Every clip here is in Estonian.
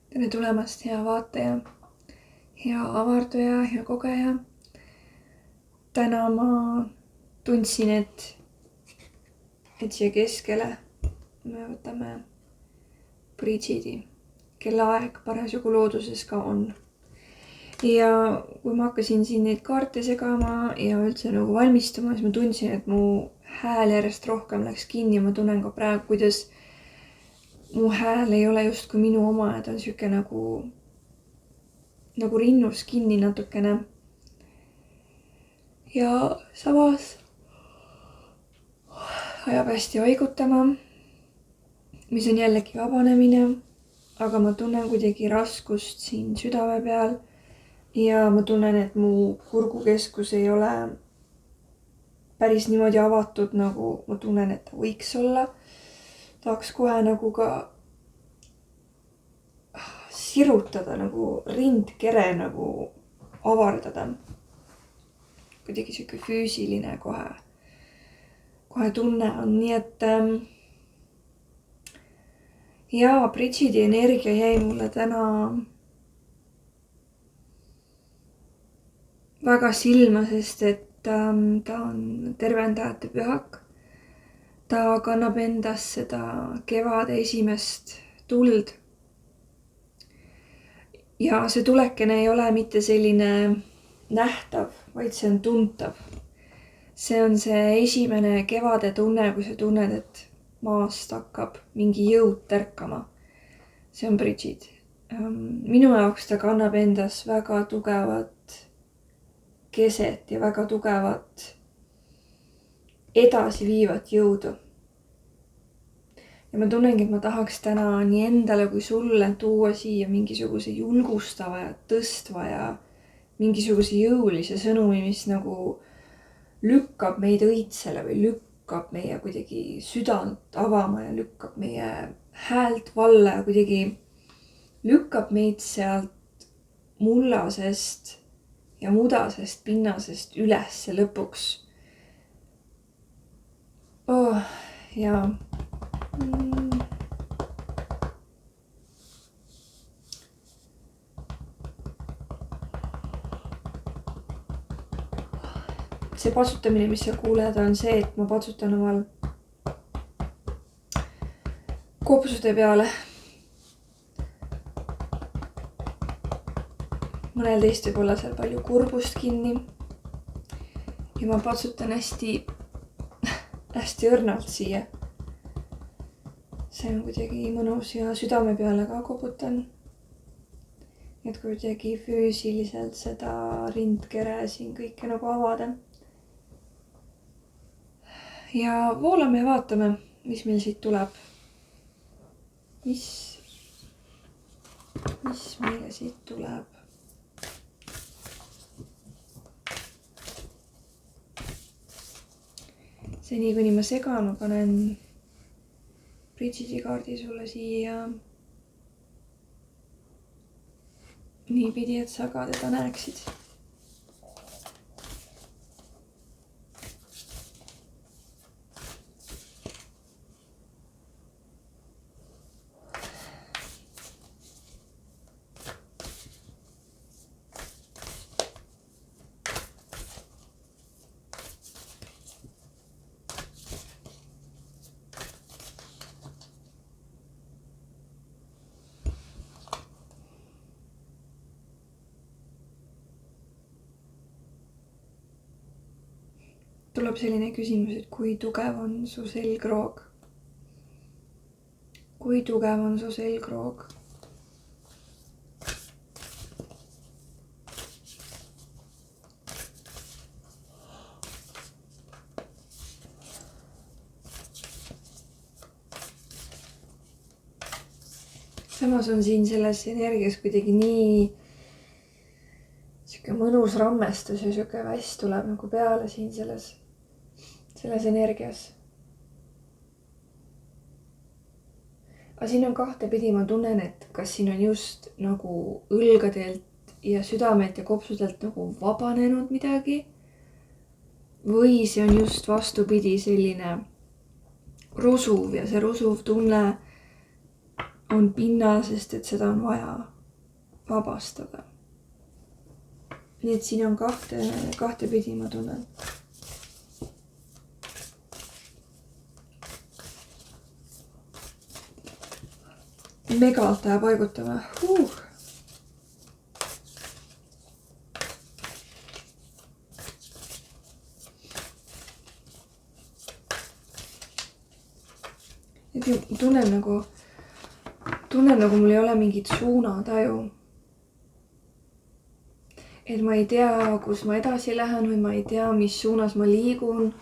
tere tulemast, hea vaataja, hea avarduja, hea kogeja. Täna ma tundsin, et siia keskele me võtame Brigidi, kelle aeg parasjagu looduses ka on. Ja kui ma hakkasin siin neid kaarte segama ja üldse nagu valmistuma, siis ma tundsin, et mu hääl järjest rohkem läks kinni. Ma tunnen ka praegu, kuidas mu hääl ei ole justkui minu oma, et on siuke nagu rinnus kinni natukene. Ja samas ajab hästi haigutama, mis on jällegi vabanemine, aga ma tunnen kuidagi raskust siin südame peal ja ma tunnen, et mu kurgukeskus ei ole päris niimoodi avatud, nagu ma tunnen, et ta võiks olla. Tahaks kohe nagu ka sirutada, nagu rindkere nagu avardada. Kuidagi siuke füüsiline kohe tunne on, nii et ja Brigidi energia jäi mulle täna väga silma, sest et ta on tervendajate pühak. Ta kannab endas seda kevade esimest tuld. Ja see tulekene ei ole mitte selline nähtav, vaid see on tuntav. See on see esimene kevade tunne, kui sa tunned, et maast hakkab mingi jõud tärkama. See on Brigid. Minu jaoks ta kannab endas väga tugevat keset ja väga tugevat edasiviivat jõudu. Ja ma tunnengi, et ma tahaks täna nii endale kui sulle tuua siia mingisuguse julgustava ja tõstva ja mingisuguse jõulise sõnumi, mis nagu lükkab meid õitsele või lükkab meie kuidagi südant avama ja lükkab meie häält valla ja kuidagi lükkab meid sealt mullasest ja mudasest pinnasest ülesse lõpuks. Ja see patsutamine, mis sa kuuled, on see, et ma patsutan omal kopsude peale. Mõnel teist võib olla seal palju kurbust kinni. Ja ma patsutan hästi õrnalt siia. See on kuidagi mõnus ja südame peale ka koputan. Et kuidagi füüsiliselt seda rindkere siin kõike nagu avada. Ja voolame ja vaatame, mis meil siit tuleb. Mis meile siit tuleb? Seni kuni ma segan, ma panen Brigidi kaardi sulle siia niipidi, et sa ka teda näeksid. Tuleb selline küsimus, et kui tugev on su selgroog? Kui tugev on su selgroog? Samas on siin selles energias kuidagi nii siuke mõnus rammestus ja siuke väst tuleb nagu peale siin selles energias. Aga siin on kahtepidi, ma tunnen, et kas siin on just nagu õlgadelt ja südamelt ja kopsudelt nagu vabanenud midagi. Või see on just vastupidi selline rusuv ja see rusuv tunne on pinnal, sest et seda on vaja vabastada. Nii et siin on kahte pidi, ma tunnen. Megalt läheb paigutama. Et tunnen nagu mul ei ole mingit suunataju. Et ma ei tea, kus ma edasi lähen või ma ei tea, mis suunas ma liigun.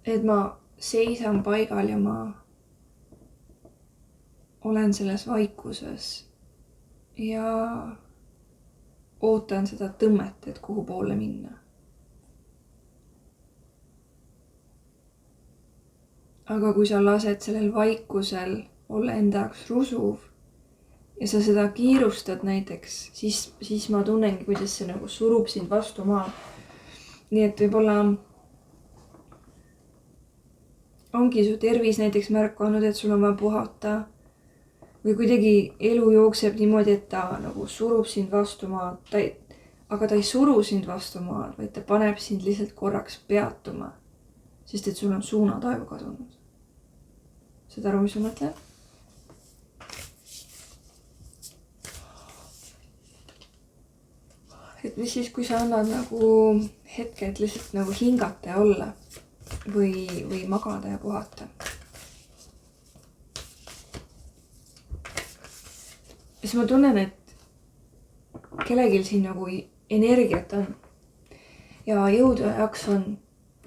Et ma seisan paigal ja ma olen selles vaikuses ja ootan seda tõmmet, et kuhu poole minna. Aga kui sa lased sellel vaikusel olla enda jaoks rusuv ja sa seda kiirustad näiteks, siis ma tunnengi, kuidas see nagu surub sind vastu maa. Nii et võib-olla ongi su tervis näiteks märku andnud, et sul on vaja puhata või kuidagi elu jookseb niimoodi, et ta nagu surub sind vastu maad. Aga ta ei suru sind vastu maad, vaid ta paneb sind lihtsalt korraks peatuma, sest et sul on suunataju kadunud. Saad aru, mis ma mõtlen? Et mis siis, kui sa annad nagu hetked lihtsalt nagu hingata ja olla või magada ja puhata. Siis ma tunnen, et kellegil siin nagu energiat on ja jõudu ja jaks on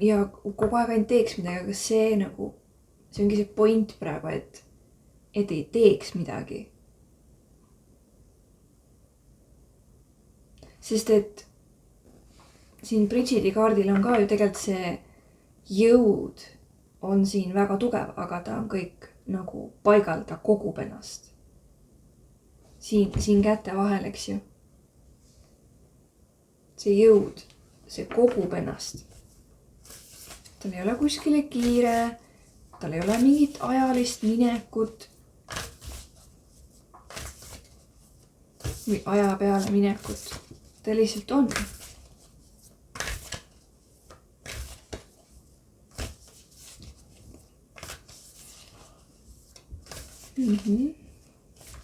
ja kogu aeg ainult teeks midagi, aga see ongi see point praegu, et ei teeks midagi. Sest et siin Bridgeti kaardil on ka ju tegelikult see jõud on siin väga tugev, aga ta on kõik nagu paigal, ta kogub ennast. Siin käte vahel, eks ju. See jõud, see kogub ennast. Tal ei ole kuskile kiire, tal ei ole mingit ajalist minekut või aja peale minekut. Ta lihtsalt on.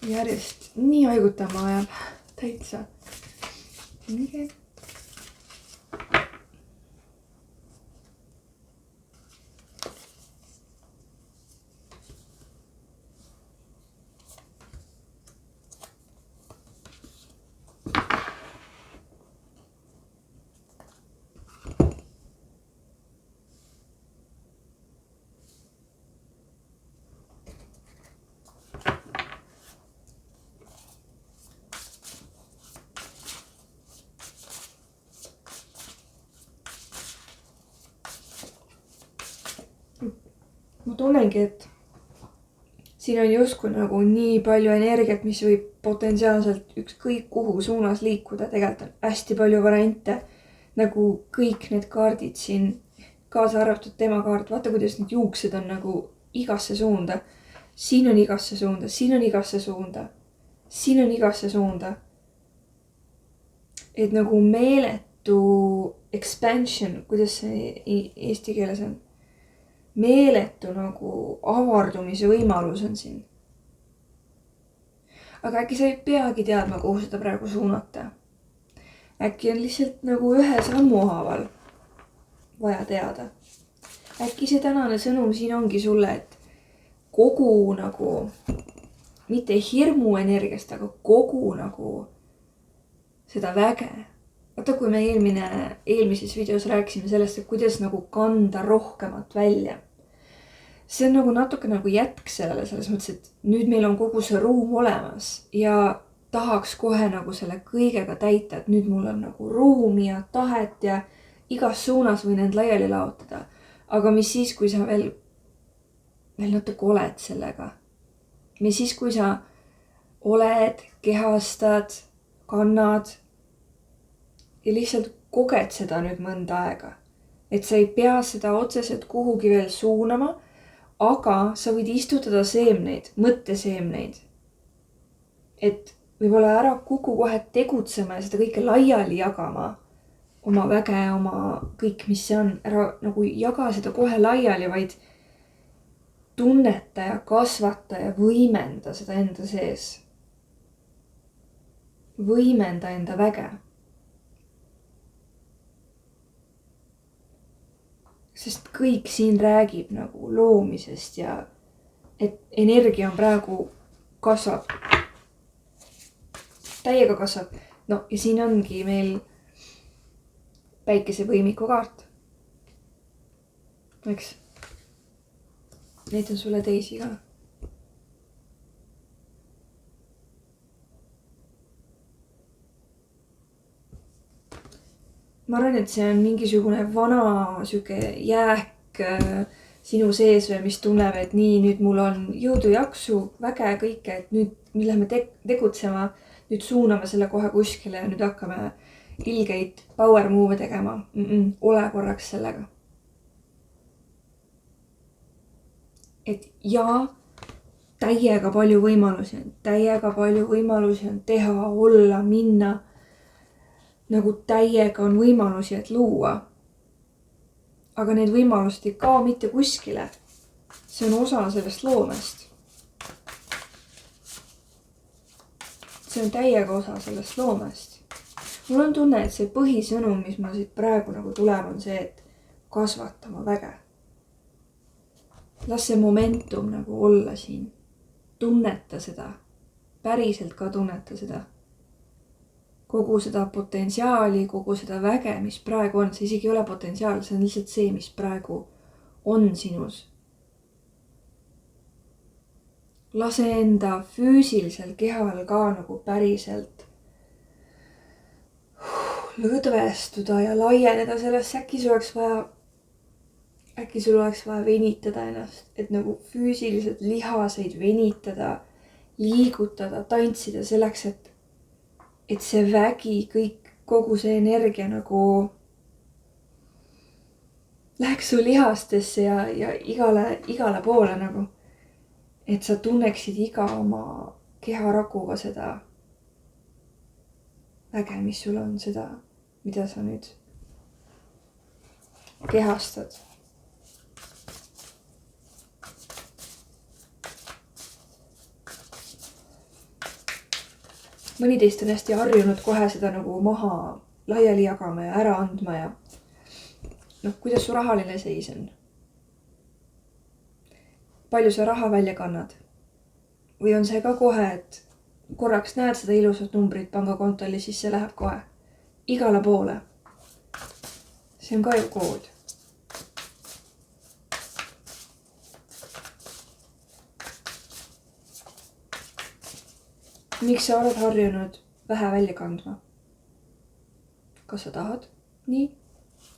Järjest nii haigutama ajab täitsa. Okay. Ma tunnengi, et siin on justkui nagu nii palju energiat, mis võib potentsiaalselt ükskõik kuhu suunas liikuda. Tegelikult on hästi palju variante, nagu kõik need kaardid siin, kaasa arvatud tema kaart. Vaata, kuidas need juuksed on nagu igasse suunda. Siin on igasse suunda, siin on igasse suunda, siin on igasse suunda. Et nagu meeletu expansion, kuidas see eesti keeles on? Meeletu nagu avardumise võimalus on siin. Aga äkki sa ei peagi teadma, kuhu seda praegu suunata. Äkki on lihtsalt nagu ühe sammu haaval vaja teada. Äkki see tänane sõnum siin ongi sulle, et kogu nagu, mitte hirmu energiast, aga kogu nagu seda väge. Vaata, kui me eelmises videos rääkisime sellest, et kuidas nagu kanda rohkemat välja. See on nagu natuke nagu jätk sellele, selles mõttes, et nüüd meil on kogu see ruum olemas ja tahaks kohe nagu selle kõigega täita, et nüüd mul on nagu ruumi ja tahet ja igas suunas võin end laiali laotada. Aga mis siis, kui sa veel natuke oled sellega? Mis siis, kui sa oled, kehastad, kannad ja lihtsalt koged seda nüüd mõnda aega. Et sa ei pea seda otseselt kuhugi veel suunama, aga sa võid istutada seemneid, mõtteseemneid. Et võib-olla ära kuku kohe tegutsema ja seda kõike laiali jagama. Oma väge, oma kõik, mis see on. Ära nagu jaga seda kohe laiali, vaid tunneta ja kasvata ja võimenda seda enda sees. Võimenda enda väge. Sest kõik siin räägib nagu loomisest ja et energia on praegu kasvab. Täiega kasvab. No ja siin ongi meil päikesevõimiku kaart. Eks? Neid on sulle teisi ka. Ma arvan, et see on mingisugune vana süke jääk sinu sees või mis tunneb, et nii, nüüd mul on jõudu, jaksu, väge, kõike, et nüüd lähme tegutsema, nüüd suuname selle kohe kuskile ja nüüd hakkame ilgeid power move tegema. Ole korraks sellega. Et jaa, täiega palju võimalusi on teha, olla, minna. Nagu täiega on võimalusi, et luua. Aga need võimalused ei kao mitte kuskile. See on osa sellest loomest. See on täiega osa sellest loomest. Mul on tunne, et see põhisõnum, mis mul siit praegu nagu tuleb, on see, et kasvatama väge. Las see momentum nagu olla siin. Tunneta seda. Päriselt ka tunneta seda. Kogu seda potentsiaali, kogu seda väge, mis praegu on. See isegi ei ole potentsiaal, see on lihtsalt see, mis praegu on sinus. Lase enda füüsilisel kehal ka nagu päriselt lõdvestuda ja laieneda sellest. Äkki sul oleks vaja venitada ennast, et nagu füüsiliselt lihaseid venitada, liigutada, tantsida selleks, et see vägi, kõik, kogu see energia nagu läheks su lihastesse ja igale poole nagu. Et sa tunneksid iga oma keharakuga seda väge, mis sul on, seda, mida sa nüüd kehastad. Mõni teist on hästi harjunud kohe seda nagu maha laiali jagama ja ära andma ja kuidas su rahaline seis on? Palju sa raha välja kannad? Või on see ka kohe, et korraks näed seda ilusat numbrit pangakontol ja siis see läheb kohe igale poole? See on ka ju kood. Miks sa oled harjunud vähe välja kandma? Kas sa tahad nii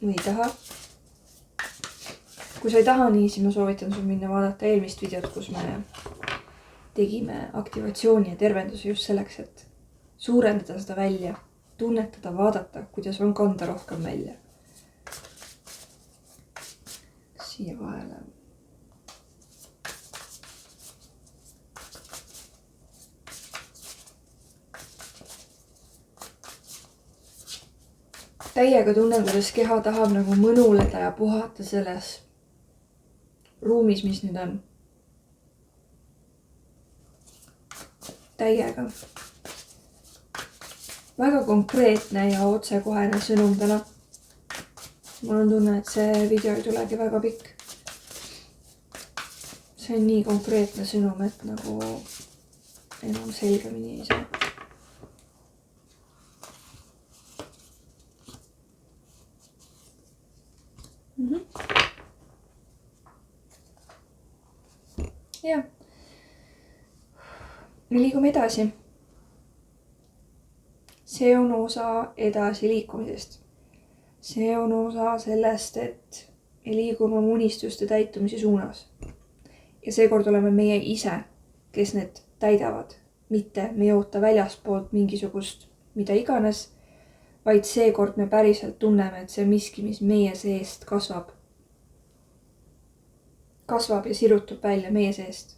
või ei taha? Kui sa ei taha nii, siis ma soovitan sul minna vaadata eelmist videot, kus me tegime aktivatsiooni ja tervenduse just selleks, et suurendada seda välja, tunnetada, vaadata, kuidas on kanda rohkem välja. Siia vahele. Täiega tunnen, kuidas keha tahab nagu mõnuleda ja puhata selles ruumis, mis nüüd on. Täiega. Väga konkreetne ja otsekohene sõnum täna. Mul on tunne, et see video ei tulegi väga pikk. See on nii konkreetne sõnum, et nagu enam selgemini ei saa. Ja. Me liigume edasi. See on osa edasi liikumisest. See on osa sellest, et me liigume oma unistuste täitumise suunas. Ja seekord oleme meie ise, kes need täidavad. Mitte me ei oota väljaspoolt mingisugust mida iganes, vaid seekord me päriselt tunneme, et see on miski, mis meie seest kasvab. kasvab ja sirutub välja meie seest.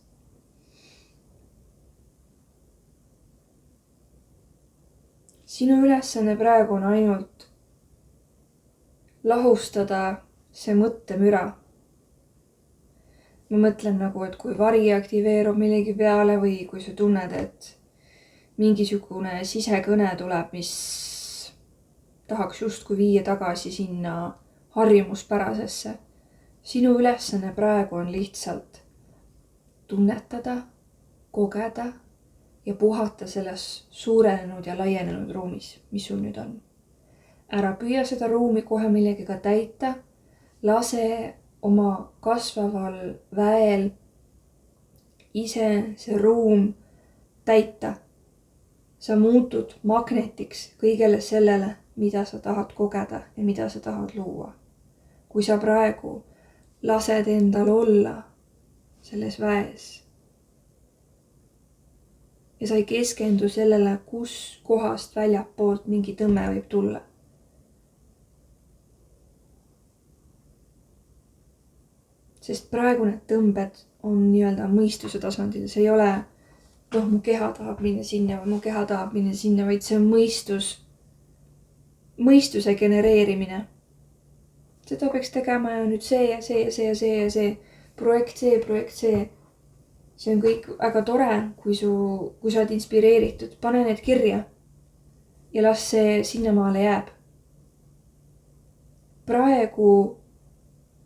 Sinu ülesanne praegu on ainult lahustada see mõttemüra. Ma mõtlen nagu, et kui vari aktiveerub millegi peale või kui sa tunned, et mingisugune sisekõne tuleb, mis tahaks justkui viia tagasi sinna harjumuspärasesse. Sinu ülesanne praegu on lihtsalt tunnetada, kogeda ja puhata selles suurenenud ja laienenud ruumis, mis sul nüüd on. Ära püüa seda ruumi kohe millegagi täita, lase oma kasvaval väel ise see ruum täita. Sa muutud magnetiks kõigele sellele, mida sa tahad kogeda ja mida sa tahad luua. Kui sa praegu lased endal olla selles väes ja sa ei keskendu sellele, kus kohast väljapoolt mingi tõmme võib tulla. Sest praegu need tõmbed on nii-öelda mõistuse tasandil. See ei ole, mu keha tahab minna sinna või mu keha tahab minna sinna, vaid see on mõistuse genereerimine. Seda peaks tegema ja nüüd see ja see ja see ja see ja see. Projekt see. See on kõik väga tore, kui sa oled inspireeritud. Pane need kirja ja las see sinnamaale jääb. Praegu,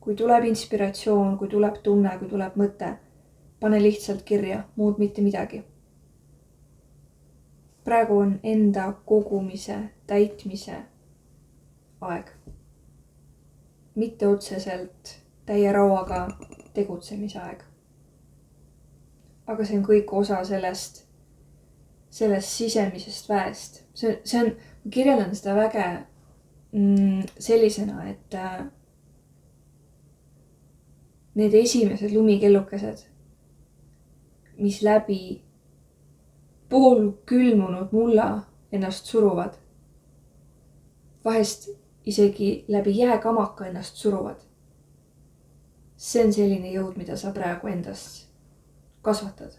kui tuleb inspiratsioon, kui tuleb tunne, kui tuleb mõte, pane lihtsalt kirja, muud mitte midagi. Praegu on enda kogumise, täitmise aeg. Mitte otseselt täie rauaga tegutsemise aeg. Aga see on kõik osa sellest sisemisest väest. See on, ma kirjeldan seda väge sellisena, et need esimesed lumikellukesed, mis läbi poolkülmunud mulla ennast suruvad, vahest isegi läbi jääkamaka ennast suruvad. See on selline jõud, mida sa praegu endast kasvatad.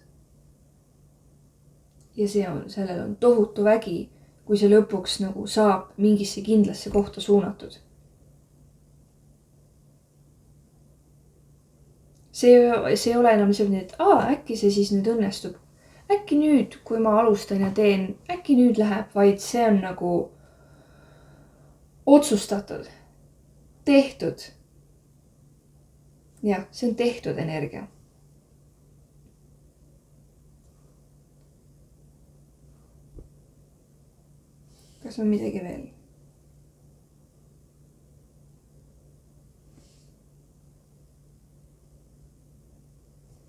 Ja sellel on tohutu vägi, kui see lõpuks nagu saab mingisse kindlasse kohta suunatud. See ei ole enam selline, et äkki see siis nüüd õnnestub. Äkki nüüd, kui ma alustan ja teen, äkki nüüd läheb, vaid see on nagu otsustatud, tehtud. Jah, see on tehtud energia. Kas on midagi veel?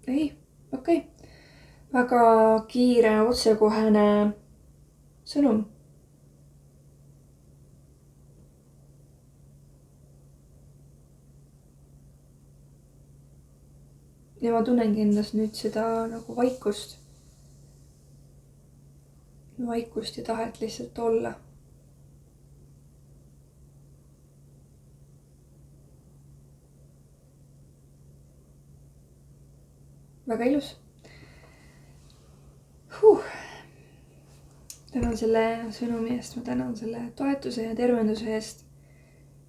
Ei, okei. Väga kiire, otsekohene sõnum. Ja ma tunnengi endas nüüd seda nagu vaikust. Vaikust ja tahet lihtsalt olla. Väga ilus. Tänan selle sõnumi eest, ma tänan selle toetuse ja tervenduse eest.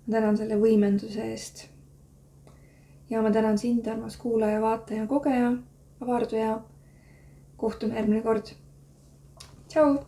Ma tänan selle võimenduse eest. Ja ma tänan sind, armas kuulaja, vaataja, kogeja, avarduja. Kohtume järgmine kord. Tšau!